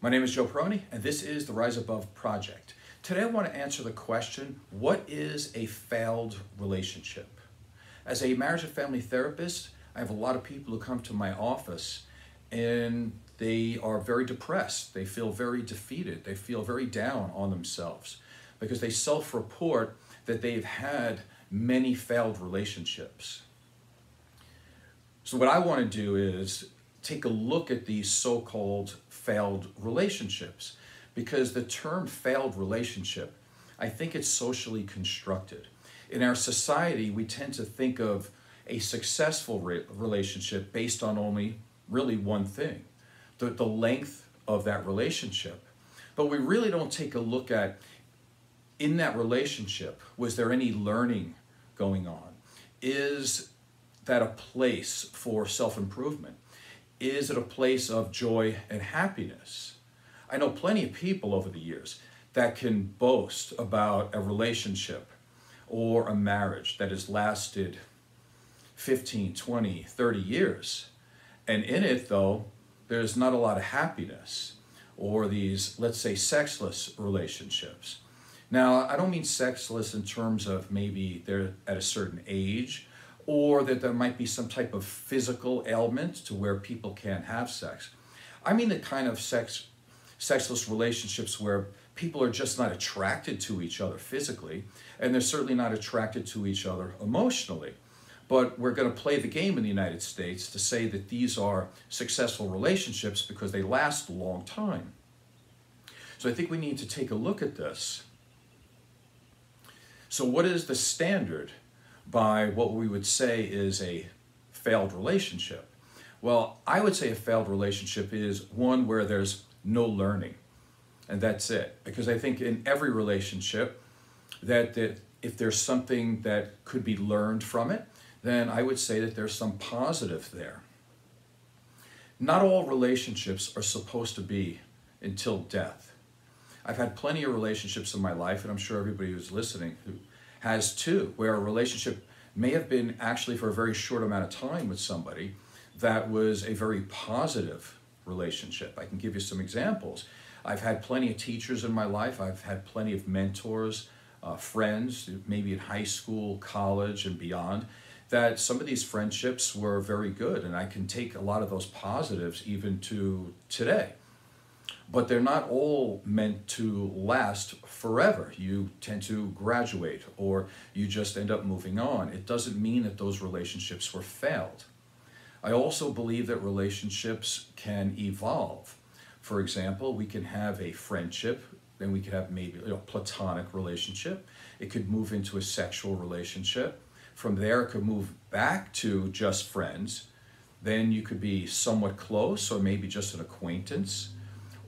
My name is Joe Peroni, and this is the Rise Above Project. Today I want to answer the question, what is a failed relationship? As a marriage and family therapist, I have a lot of people who come to my office and they are very depressed. They feel very defeated. They feel very down on themselves because they self-report that they've had many failed relationships. So what I want to do is take a look at these so-called failed relationships, because the term failed relationship, I think it's socially constructed. In our society, we tend to think of a successful relationship based on only really one thing, the length of that relationship. But we really don't take a look at, in that relationship, was there any learning going on? Is that a place for self-improvement? Is it a place of joy and happiness? I know plenty of people over the years that can boast about a relationship or a marriage that has lasted 15, 20, 30 years. And in it, though, there's not a lot of happiness, or these, let's say, sexless relationships. Now, I don't mean sexless in terms of maybe they're at a certain age, or that there might be some type of physical ailment to where people can't have sex. I mean the kind of sexless relationships where people are just not attracted to each other physically, and they're certainly not attracted to each other emotionally. But we're going to play the game in the United States to say that these are successful relationships because they last a long time. So I think we need to take a look at this. So what is the standard by what we would say is a failed relationship? Well, I would say a failed relationship is one where there's no learning, and that's it. Because I think in every relationship that if there's something that could be learned from it, then I would say that there's some positive there. Not all relationships are supposed to be until death. I've had plenty of relationships in my life, and I'm sure everybody who's listening who has too, where a relationship may have been actually for a very short amount of time with somebody that was a very positive relationship. I can give you some examples. I've had plenty of teachers in my life. I've had plenty of mentors, friends, maybe in high school, college, and beyond, that some of these friendships were very good, and I can take a lot of those positives even to today. But they're not all meant to last forever. You tend to graduate, or you just end up moving on. It doesn't mean that those relationships were failed. I also believe that relationships can evolve. For example, we can have a friendship, then we could have maybe a platonic relationship. It could move into a sexual relationship. From there, it could move back to just friends. Then you could be somewhat close, or maybe just an acquaintance.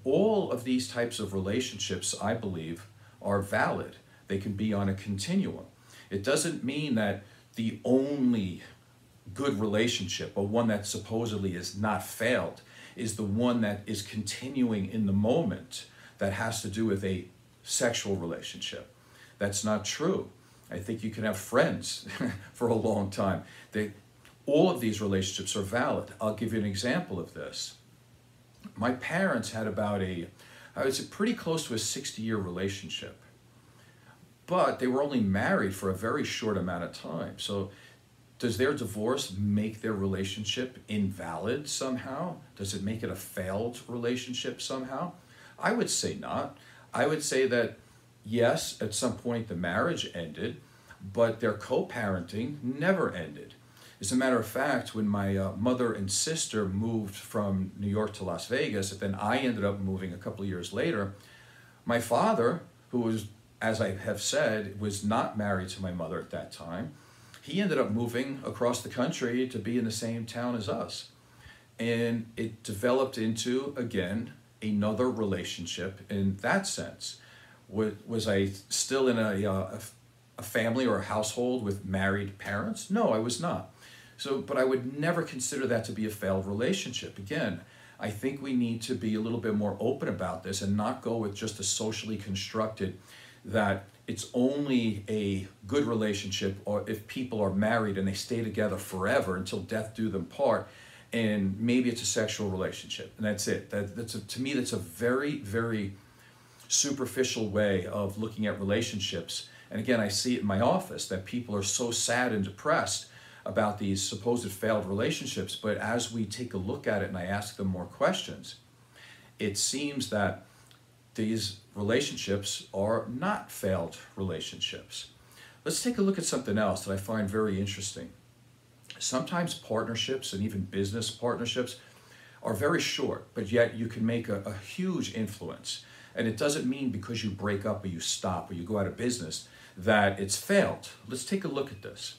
All of these types of relationships, I believe, are valid. They can be on a continuum. It doesn't mean that the only good relationship, or one that supposedly is not failed, is the one that is continuing in the moment that has to do with a sexual relationship. That's not true. I think you can have friends for a long time. All of these relationships are valid. I'll give you an example of this. My parents had about I would say pretty close to a 60-year relationship. But they were only married for a very short amount of time. So does their divorce make their relationship invalid somehow? Does it make it a failed relationship somehow? I would say not. I would say that, yes, at some point the marriage ended, but their co-parenting never ended. As a matter of fact, when my mother and sister moved from New York to Las Vegas, and then I ended up moving a couple of years later, my father, who was, as I have said, was not married to my mother at that time, he ended up moving across the country to be in the same town as us. And it developed into, again, another relationship in that sense. Was I still in a family or a household with married parents? No, I was not. But I would never consider that to be a failed relationship. Again, I think we need to be a little bit more open about this and not go with just a socially constructed that it's only a good relationship or if people are married and they stay together forever until death do them part. and maybe it's a sexual relationship, and that's it. To me, that's a very, very superficial way of looking at relationships. And again, I see it in my office that people are so sad and depressed about these supposed failed relationships. But as we take a look at it and I ask them more questions, it seems that these relationships are not failed relationships. Let's take a look at something else that I find very interesting. Sometimes partnerships and even business partnerships are very short, but yet you can make a huge influence. And it doesn't mean because you break up or you stop or you go out of business that it's failed. Let's take a look at this.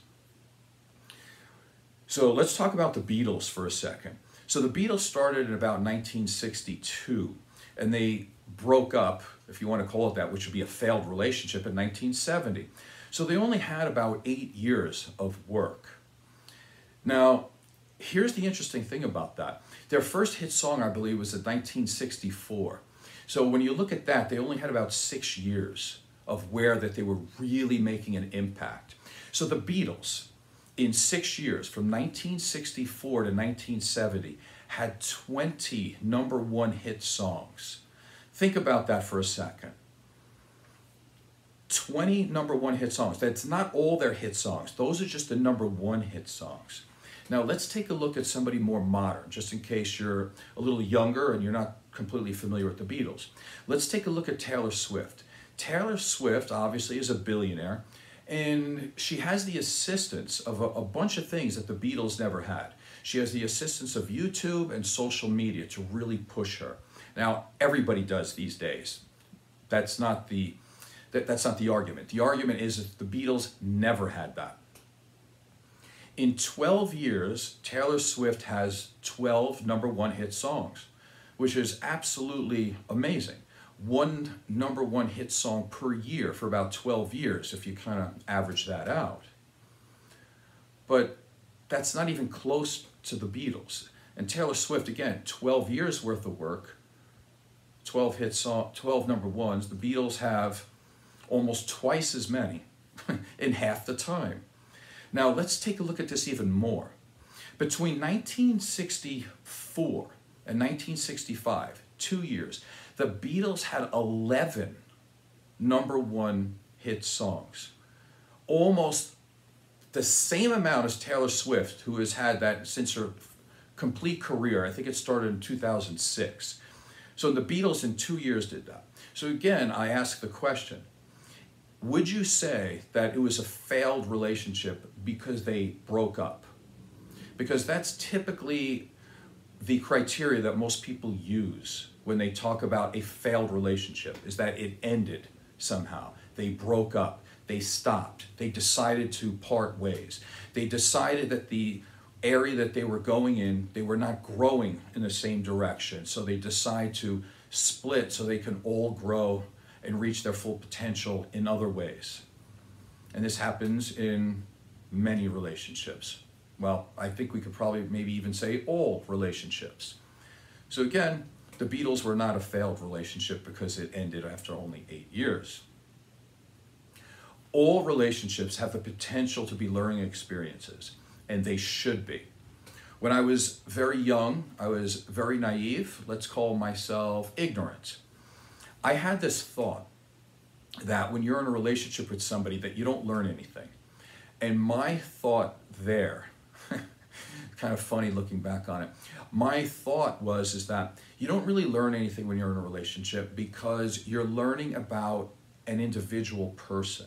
So let's talk about the Beatles for a second. So the Beatles started in about 1962, and they broke up, if you want to call it that, which would be a failed relationship, in 1970. So they only had about 8 years of work. Now, here's the interesting thing about that. Their first hit song, I believe, was in 1964. So when you look at that, they only had about 6 years of where that they were really making an impact. So the Beatles, in 6 years, from 1964 to 1970, had 20 number one hit songs. Think about that for a second. 20 number one hit songs. That's not all their hit songs. Those are just the number one hit songs. Now let's take a look at somebody more modern, just in case you're a little younger and you're not completely familiar with the Beatles. Let's take a look at Taylor Swift. Taylor Swift obviously is a billionaire, and she has the assistance of a bunch of things that the Beatles never had. She has the assistance of YouTube and social media to really push her. Now, everybody does these days. That's not the argument. The argument is that the Beatles never had that. In 12 years, Taylor Swift has 12 number one hit songs, which is absolutely amazing. One number one hit song per year for about 12 years, if you kind of average that out. But that's not even close to the Beatles. And Taylor Swift, again, 12 years worth of work, 12 hit song, 12 number ones. The Beatles have almost twice as many in half the time. Now let's take a look at this even more. Between 1964 and 1965, 2 years, the Beatles had 11 number one hit songs. Almost the same amount as Taylor Swift, who has had that since her complete career. I think it started in 2006. So the Beatles in 2 years did that. So again, I ask the question, would you say that it was a failed relationship because they broke up? Because that's typically the criteria that most people use when they talk about a failed relationship, is that it ended somehow. They broke up, they stopped, they decided to part ways. They decided that the area that they were going in, they were not growing in the same direction. So they decide to split so they can all grow and reach their full potential in other ways. And this happens in many relationships. Well, I think we could probably maybe even say all relationships. So again, the Beatles were not a failed relationship because it ended after only 8 years. All relationships have the potential to be learning experiences, and they should be. When I was very young, I was very naive. Let's call myself ignorant. I had this thought that when you're in a relationship with somebody that you don't learn anything. And my thought there, kind of funny looking back on it, my thought is that you don't really learn anything when you're in a relationship because you're learning about an individual person.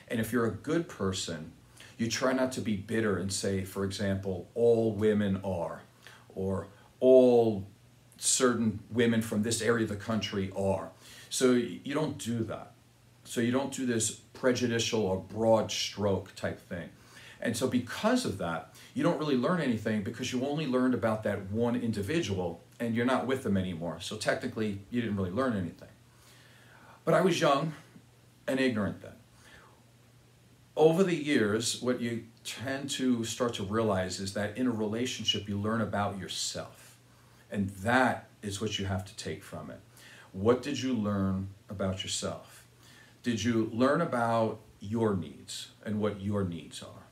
And if you're a good person, you try not to be bitter and say, for example, all women are, or all certain women from this area of the country are. So you don't do that. So you don't do this prejudicial or broad stroke type thing. And so because of that, you don't really learn anything because you only learned about that one individual and you're not with them anymore. So technically, you didn't really learn anything. But I was young and ignorant then. Over the years, what you tend to start to realize is that in a relationship, you learn about yourself. And that is what you have to take from it. What did you learn about yourself? Did you learn about your needs and what your needs are?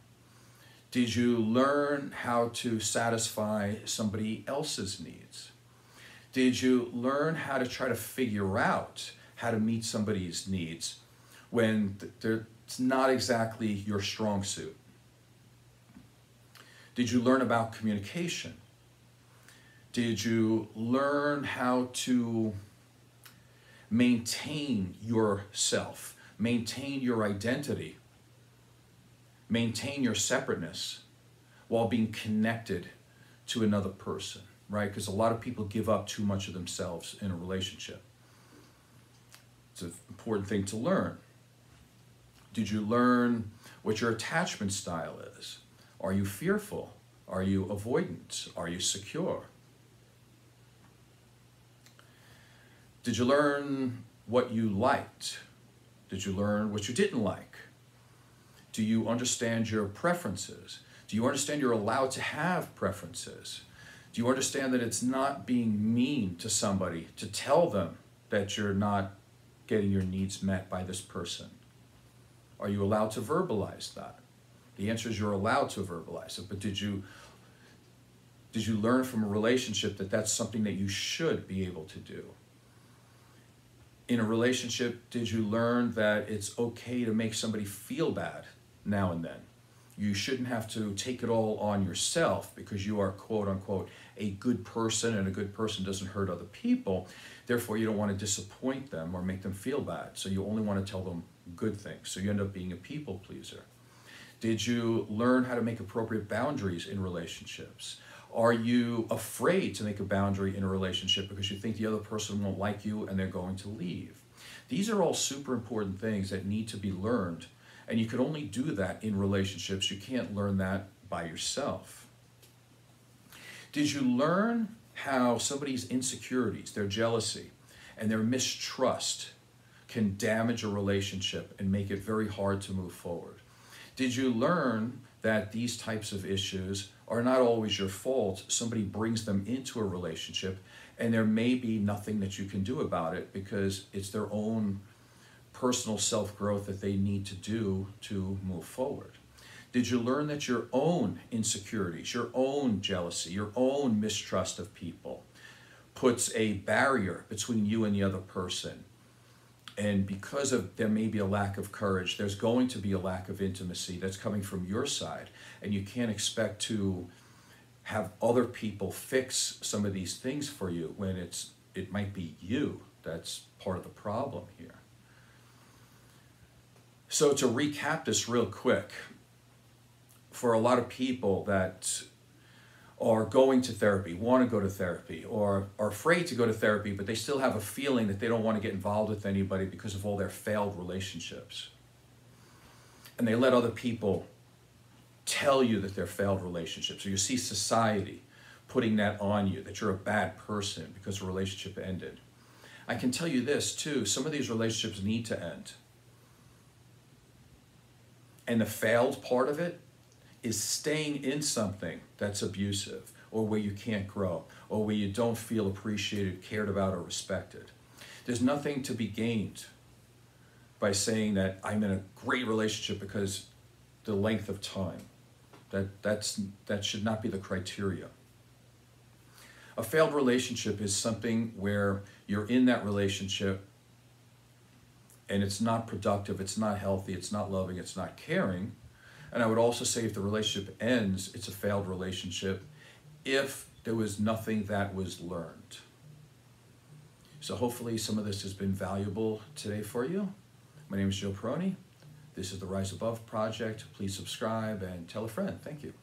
Did you learn how to satisfy somebody else's needs? Did you learn how to try to figure out how to meet somebody's needs when it's not exactly your strong suit? Did you learn about communication? Did you learn how to maintain yourself, maintain your identity, maintain your separateness while being connected to another person, right? Because a lot of people give up too much of themselves in a relationship. It's an important thing to learn. Did you learn what your attachment style is? Are you fearful? Are you avoidant? Are you secure? Did you learn what you liked? Did you learn what you didn't like? Do you understand your preferences? Do you understand you're allowed to have preferences? Do you understand that it's not being mean to somebody to tell them that you're not getting your needs met by this person? Are you allowed to verbalize that? The answer is you're allowed to verbalize it, but did you learn from a relationship that that's something that you should be able to do? In a relationship, did you learn that it's okay to make somebody feel bad now and then? You shouldn't have to take it all on yourself because you are, quote unquote, a good person, and a good person doesn't hurt other people. Therefore, you don't want to disappoint them or make them feel bad. So you only want to tell them good things. So you end up being a people pleaser. Did you learn how to make appropriate boundaries in relationships? Are you afraid to make a boundary in a relationship because you think the other person won't like you and they're going to leave? These are all super important things that need to be learned, and you can only do that in relationships. You can't learn that by yourself. Did you learn how somebody's insecurities, their jealousy, and their mistrust can damage a relationship and make it very hard to move forward? Did you learn that these types of issues are not always your fault? Somebody brings them into a relationship and there may be nothing that you can do about it because it's their own personal self-growth that they need to do to move forward. Did you learn that your own insecurities, your own jealousy, your own mistrust of people puts a barrier between you and the other person? And because of there may be a lack of courage, there's going to be a lack of intimacy that's coming from your side. And you can't expect to have other people fix some of these things for you when it might be you that's part of the problem here. So to recap this real quick, for a lot of people that are going to therapy, want to go to therapy, or are afraid to go to therapy, but they still have a feeling that they don't want to get involved with anybody because of all their failed relationships. And they let other people tell you that they're failed relationships, or you see society putting that on you, that you're a bad person because a relationship ended. I can tell you this too, some of these relationships need to end. And the failed part of it is staying in something that's abusive, or where you can't grow, or where you don't feel appreciated, cared about, or respected. There's nothing to be gained by saying that I'm in a great relationship because the length of time. That should not be the criteria. A failed relationship is something where you're in that relationship and it's not productive, it's not healthy, it's not loving, it's not caring. And I would also say if the relationship ends, it's a failed relationship if there was nothing that was learned. So hopefully some of this has been valuable today for you. My name is Joe Peroni. This is the Rise Above Project. Please subscribe and tell a friend. Thank you.